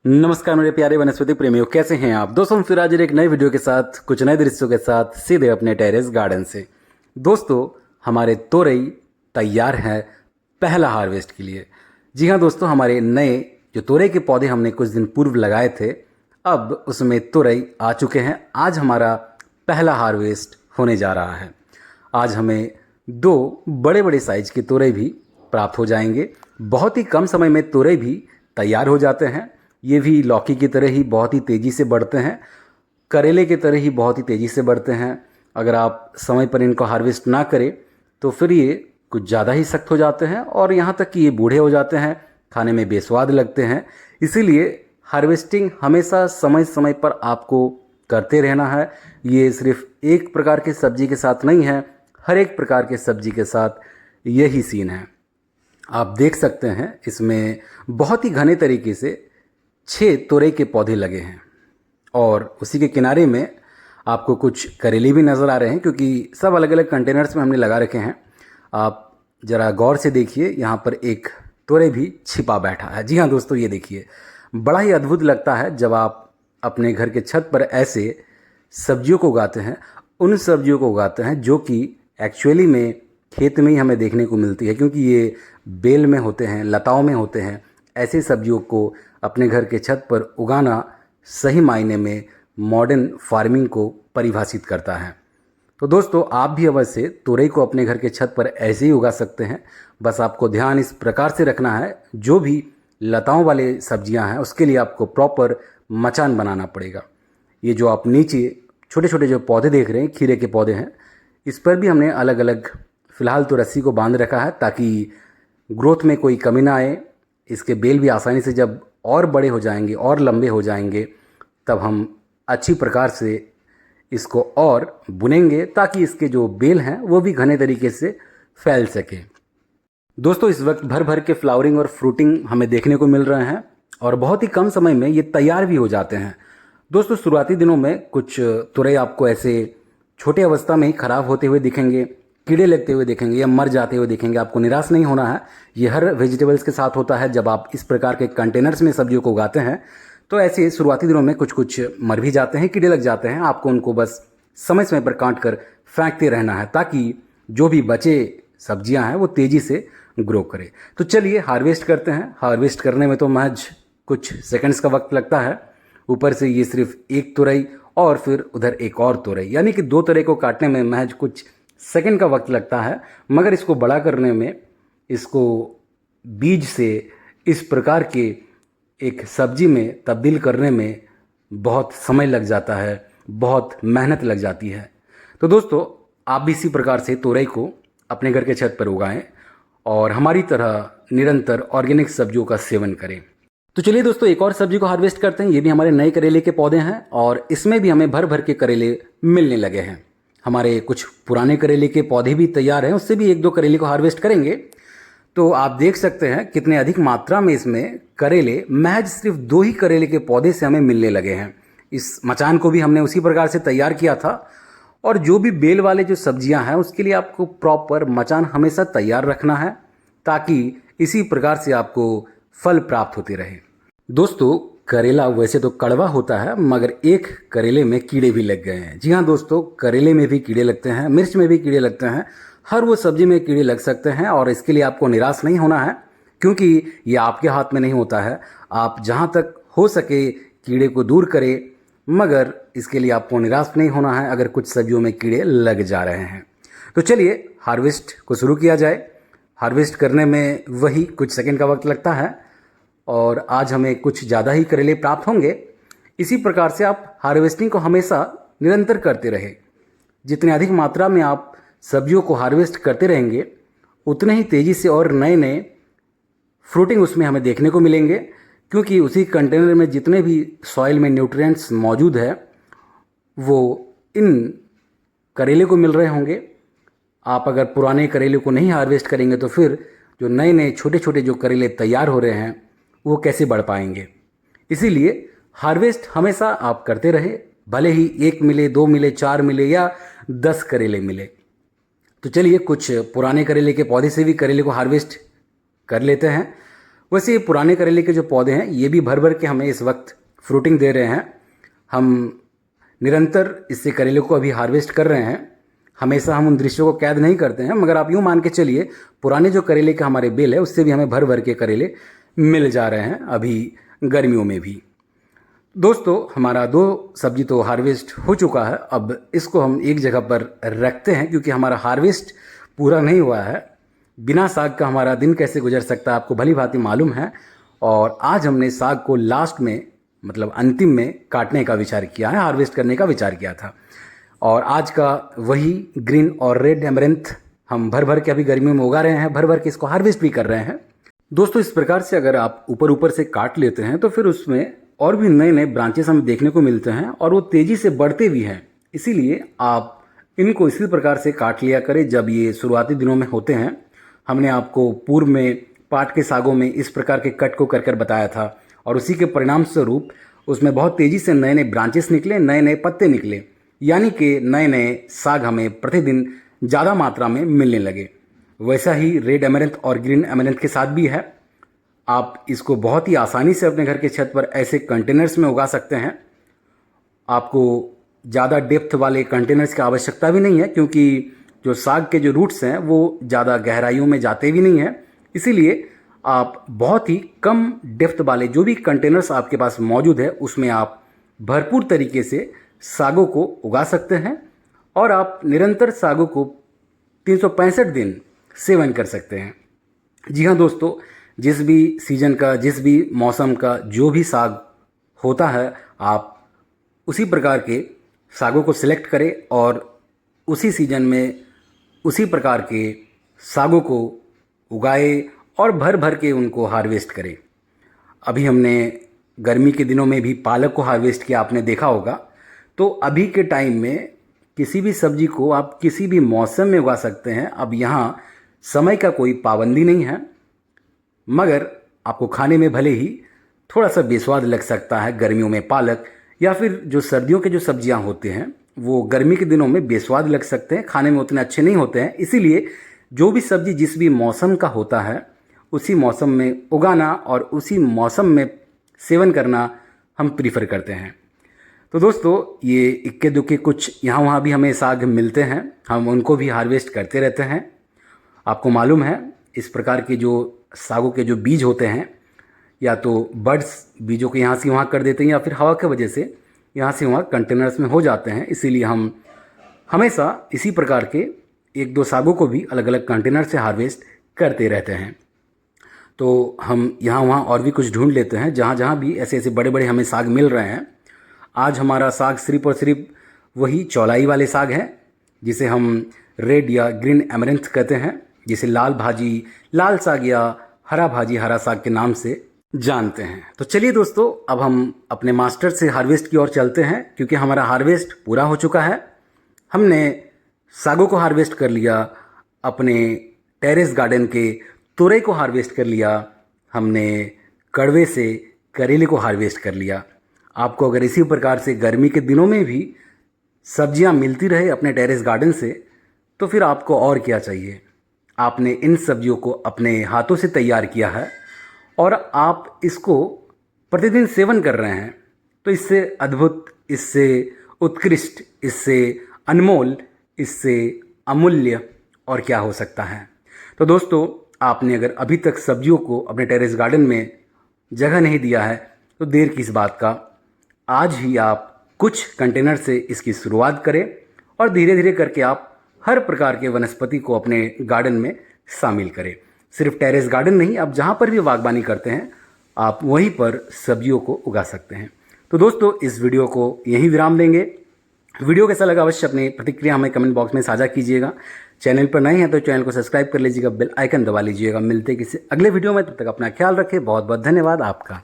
नमस्कार मेरे प्यारे वनस्पति प्रेमियों, कैसे हैं आप दोस्तों। फिर आज एक नए वीडियो के साथ कुछ नए दृश्यों के साथ सीधे अपने टेरेस गार्डन से। दोस्तों, हमारे तोरई तैयार है पहला हार्वेस्ट के लिए। जी हाँ दोस्तों, हमारे नए जो तोरई के पौधे हमने कुछ दिन पूर्व लगाए थे, अब उसमें तोरई आ चुके हैं। आज हमारा पहला हार्वेस्ट होने जा रहा है। आज हमें 2 बड़े बड़े साइज के तोरई भी प्राप्त हो जाएंगे। बहुत ही कम समय में तोरई भी तैयार हो जाते हैं। ये भी लौकी की तरह ही बहुत ही तेज़ी से बढ़ते हैं, करेले की तरह ही बहुत ही तेज़ी से बढ़ते हैं। अगर आप समय पर इनको हार्वेस्ट ना करें तो फिर ये कुछ ज़्यादा ही सख्त हो जाते हैं और यहाँ तक कि ये बूढ़े हो जाते हैं, खाने में बेस्वाद लगते हैं। इसीलिए हार्वेस्टिंग हमेशा समय समय पर आपको करते रहना है। ये सिर्फ एक प्रकार के सब्जी के साथ नहीं है, हर एक प्रकार के सब्जी के साथ यही सीन है। आप देख सकते हैं इसमें बहुत ही घने तरीके से 6 तोरई के पौधे लगे हैं और उसी के किनारे में आपको कुछ करेले भी नज़र आ रहे हैं, क्योंकि सब अलग अलग कंटेनर्स में हमने लगा रखे हैं। आप ज़रा गौर से देखिए, यहाँ पर एक तोरई भी छिपा बैठा है। जी हाँ दोस्तों, ये देखिए, बड़ा ही अद्भुत लगता है जब आप अपने घर के छत पर ऐसे सब्जियों को उगाते हैं। उन सब्जियों को उगाते हैं जो कि एक्चुअली में खेत में ही हमें देखने को मिलती है, क्योंकि ये बेल में होते हैं, लताओं में होते हैं। ऐसे सब्जियों को अपने घर के छत पर उगाना सही मायने में मॉडर्न फार्मिंग को परिभाषित करता है। तो दोस्तों, आप भी अवश्य तोरई को अपने घर के छत पर ऐसे ही उगा सकते हैं। बस आपको ध्यान इस प्रकार से रखना है, जो भी लताओं वाले सब्जियां हैं उसके लिए आपको प्रॉपर मचान बनाना पड़ेगा। ये जो आप नीचे छोटे छोटे जो पौधे देख रहे हैं, खीरे के पौधे हैं, इस पर भी हमने अलग अलग फ़िलहाल तो रस्सी को बांध रखा है ताकि ग्रोथ में कोई कमी ना आए। इसके बेल भी आसानी से जब और बड़े हो जाएंगे और लंबे हो जाएंगे तब हम अच्छी प्रकार से इसको और बुनेंगे ताकि इसके जो बेल हैं वो भी घने तरीके से फैल सके। दोस्तों, इस वक्त भर भर के फ्लावरिंग और फ्रूटिंग हमें देखने को मिल रहे हैं और बहुत ही कम समय में ये तैयार भी हो जाते हैं। दोस्तों, शुरुआती दिनों में कुछ तुरई आपको ऐसे छोटे अवस्था में ही खराब होते हुए दिखेंगे, कीड़े लगते हुए दिखेंगे या मर जाते हुए दिखेंगे। आपको निराश नहीं होना है। ये हर वेजिटेबल्स के साथ होता है। जब आप इस प्रकार के कंटेनर्स में सब्जियों को उगाते हैं तो ऐसे शुरुआती दिनों में कुछ कुछ मर भी जाते हैं, कीड़े लग जाते हैं। आपको उनको बस समय समय पर काट कर फेंकते रहना है ताकि जो भी बचे सब्जियां हैं वो तेज़ी से ग्रो करें। तो चलिए हार्वेस्ट करते हैं। हार्वेस्ट करने में तो महज कुछ सेकंड्स का वक्त लगता है। ऊपर से ये सिर्फ एक तुरई और फिर उधर एक और तुरई, यानी कि 2 तुरई को काटने में महज कुछ सेकंड का वक्त लगता है। मगर इसको बड़ा करने में, इसको बीज से इस प्रकार के एक सब्जी में तब्दील करने में बहुत समय लग जाता है, बहुत मेहनत लग जाती है। तो दोस्तों, आप भी इसी प्रकार से तोरई को अपने घर के छत पर उगाएं और हमारी तरह निरंतर ऑर्गेनिक सब्जियों का सेवन करें। तो चलिए दोस्तों, एक और सब्जी को हार्वेस्ट करते हैं। ये भी हमारे नए करेले के पौधे हैं और इसमें भी हमें भर भर के करेले मिलने लगे हैं। हमारे कुछ पुराने करेले के पौधे भी तैयार हैं, उससे भी 1-2 करेले को हार्वेस्ट करेंगे। तो आप देख सकते हैं कितने अधिक मात्रा में इसमें करेले महज सिर्फ 2 ही करेले के पौधे से हमें मिलने लगे हैं। इस मचान को भी हमने उसी प्रकार से तैयार किया था। और जो भी बेल वाले जो सब्जियां हैं उसके लिए आपको प्रॉपर मचान हमेशा तैयार रखना है ताकि इसी प्रकार से आपको फल प्राप्त होते रहे। दोस्तों, करेला वैसे तो कड़वा होता है, मगर एक करेले में कीड़े भी लग गए हैं। जी हाँ दोस्तों, करेले में भी कीड़े लगते हैं, मिर्च में भी कीड़े लगते हैं, हर वो सब्जी में कीड़े लग सकते हैं। और इसके लिए आपको निराश नहीं होना है, क्योंकि ये आपके हाथ में नहीं होता है। आप जहाँ तक हो सके कीड़े को दूर करें, मगर इसके लिए आपको निराश नहीं होना है अगर कुछ सब्जियों में कीड़े लग जा रहे हैं। तो चलिए हार्वेस्ट को शुरू किया जाए। हार्वेस्ट करने में वही कुछ सेकंड का वक्त लगता है और आज हमें कुछ ज़्यादा ही करेले प्राप्त होंगे। इसी प्रकार से आप हार्वेस्टिंग को हमेशा निरंतर करते रहे। जितने अधिक मात्रा में आप सब्जियों को हार्वेस्ट करते रहेंगे उतने ही तेज़ी से और नए नए फ्रूटिंग उसमें हमें देखने को मिलेंगे, क्योंकि उसी कंटेनर में जितने भी सॉइल में न्यूट्रिएंट्स मौजूद है वो इन करेले को मिल रहे होंगे। आप अगर पुराने करेले को नहीं हार्वेस्ट करेंगे तो फिर जो नए नए छोटे छोटे जो करेले तैयार हो रहे हैं वो कैसे बढ़ पाएंगे। इसीलिए हार्वेस्ट हमेशा आप करते रहे, भले ही 1 मिले, 2 मिले, 4 मिले या 10 करेले मिले। तो चलिए कुछ पुराने करेले के पौधे से भी करेले को हार्वेस्ट कर लेते हैं। वैसे ये पुराने करेले के जो पौधे हैं ये भी भर भर के हमें इस वक्त फ्रूटिंग दे रहे हैं। हम निरंतर इससे करेले को अभी हार्वेस्ट कर रहे हैं। हमेशा हम उन दृश्यों को कैद नहीं करते हैं, मगर आप यूँ मान के चलिए पुराने जो करेले के हमारे बेल है उससे भी हमें भर भर के करेले मिल जा रहे हैं अभी गर्मियों में भी। दोस्तों, हमारा 2 सब्जी तो हार्वेस्ट हो चुका है। अब इसको हम एक जगह पर रखते हैं क्योंकि हमारा हार्वेस्ट पूरा नहीं हुआ है। बिना साग का हमारा दिन कैसे गुजर सकता है आपको भली भांति मालूम है। और आज हमने साग को लास्ट में मतलब अंतिम में काटने का विचार किया है, हार्वेस्ट करने का विचार किया था। और आज का वही ग्रीन और रेड एमरेंथ हम भर भर के अभी गर्मियों में उगा रहे हैं, भर भर के इसको हार्वेस्ट भी कर रहे हैं। दोस्तों, इस प्रकार से अगर आप ऊपर ऊपर से काट लेते हैं तो फिर उसमें और भी नए नए ब्रांचेस हमें देखने को मिलते हैं और वो तेज़ी से बढ़ते भी हैं। इसीलिए आप इनको इसी प्रकार से काट लिया करें जब ये शुरुआती दिनों में होते हैं। हमने आपको पूर्व में पाट के सागों में इस प्रकार के कट को कर बताया था और उसी के परिणाम स्वरूप उसमें बहुत तेज़ी से नए नए ब्रांचेस निकले, नए नए पत्ते निकले, यानी कि नए नए साग हमें प्रतिदिन ज़्यादा मात्रा में मिलने लगे। वैसा ही रेड एमरेंथ और ग्रीन एमरेंथ के साथ भी है। आप इसको बहुत ही आसानी से अपने घर के छत पर ऐसे कंटेनर्स में उगा सकते हैं। आपको ज़्यादा डेप्थ वाले कंटेनर्स की आवश्यकता भी नहीं है क्योंकि जो साग के जो रूट्स हैं वो ज़्यादा गहराइयों में जाते भी नहीं हैं। इसीलिए आप बहुत ही कम डेप्थ वाले जो भी कंटेनर्स आपके पास मौजूद है उसमें आप भरपूर तरीके से सागों को उगा सकते हैं और आप निरंतर सागों को 365 दिन सेवन कर सकते हैं। जी हाँ दोस्तों, जिस भी सीजन का, जिस भी मौसम का जो भी साग होता है आप उसी प्रकार के सागों को सिलेक्ट करें और उसी सीजन में उसी प्रकार के सागों को उगाए और भर भर के उनको हार्वेस्ट करें। अभी हमने गर्मी के दिनों में भी पालक को हार्वेस्ट किया, आपने देखा होगा। तो अभी के टाइम में किसी भी सब्जी को आप किसी भी मौसम में उगा सकते हैं। अब यहाँ समय का कोई पाबंदी नहीं है, मगर आपको खाने में भले ही थोड़ा सा बेस्वाद लग सकता है गर्मियों में पालक, या फिर जो सर्दियों के जो सब्जियां होते हैं वो गर्मी के दिनों में बेस्वाद लग सकते हैं, खाने में उतने अच्छे नहीं होते हैं। इसीलिए जो भी सब्जी जिस भी मौसम का होता है उसी मौसम में उगाना और उसी मौसम में सेवन करना हम प्रीफर करते हैं। तो दोस्तों, ये इक्के दुक्के कुछ यहाँ वहाँ भी हमें साग मिलते हैं, हम उनको भी हार्वेस्ट करते रहते हैं। आपको मालूम है इस प्रकार के जो सागों के जो बीज होते हैं या तो बर्ड्स बीजों को यहाँ से वहाँ कर देते हैं या फिर हवा की वजह से यहाँ से वहाँ कंटेनर्स में हो जाते हैं। इसीलिए हम हमेशा इसी प्रकार के 1-2 सागों को भी अलग अलग कंटेनर से हार्वेस्ट करते रहते हैं। तो हम यहाँ वहाँ और भी कुछ ढूंढ लेते हैं जहाँ जहाँ भी ऐसे ऐसे बड़े बड़े हमें साग मिल रहे हैं। आज हमारा साग सिर्फ और सिर्फ वही चौलाई वाले साग हैं जिसे हम रेड या ग्रीन एमरेंथ कहते हैं, जिसे लाल भाजी, लाल साग या हरा भाजी, हरा साग के नाम से जानते हैं। तो चलिए दोस्तों, अब हम अपने मास्टर से हार्वेस्ट की ओर चलते हैं क्योंकि हमारा हार्वेस्ट पूरा हो चुका है। हमने सागों को हार्वेस्ट कर लिया, अपने टेरेस गार्डन के तुरई को हार्वेस्ट कर लिया, हमने कड़वे से करेले को हार्वेस्ट कर लिया। आपको अगर इसी प्रकार से गर्मी के दिनों में भी सब्जियां मिलती रहे अपने टेरेस गार्डन से तो फिर आपको और क्या चाहिए। आपने इन सब्जियों को अपने हाथों से तैयार किया है और आप इसको प्रतिदिन सेवन कर रहे हैं, तो इससे अद्भुत, इससे उत्कृष्ट, इससे अनमोल, इससे अमूल्य और क्या हो सकता है। तो दोस्तों, आपने अगर अभी तक सब्जियों को अपने टेरेस गार्डन में जगह नहीं दिया है तो देर किस बात का, आज ही आप कुछ कंटेनर से इसकी शुरुआत करें और धीरे धीरे करके आप हर प्रकार के वनस्पति को अपने गार्डन में शामिल करें। सिर्फ टेरेस गार्डन नहीं, आप जहाँ पर भी बागबानी करते हैं आप वहीं पर सब्जियों को उगा सकते हैं। तो दोस्तों, इस वीडियो को यहीं विराम देंगे। वीडियो कैसा लगा अवश्य अपनी प्रतिक्रिया हमें कमेंट बॉक्स में साझा कीजिएगा। चैनल पर नए हैं तो चैनल को सब्सक्राइब कर लीजिएगा, बेल आइकन दबा लीजिएगा। मिलते किसी अगले वीडियो में, तब तक अपना ख्याल रखें। बहुत बहुत धन्यवाद आपका।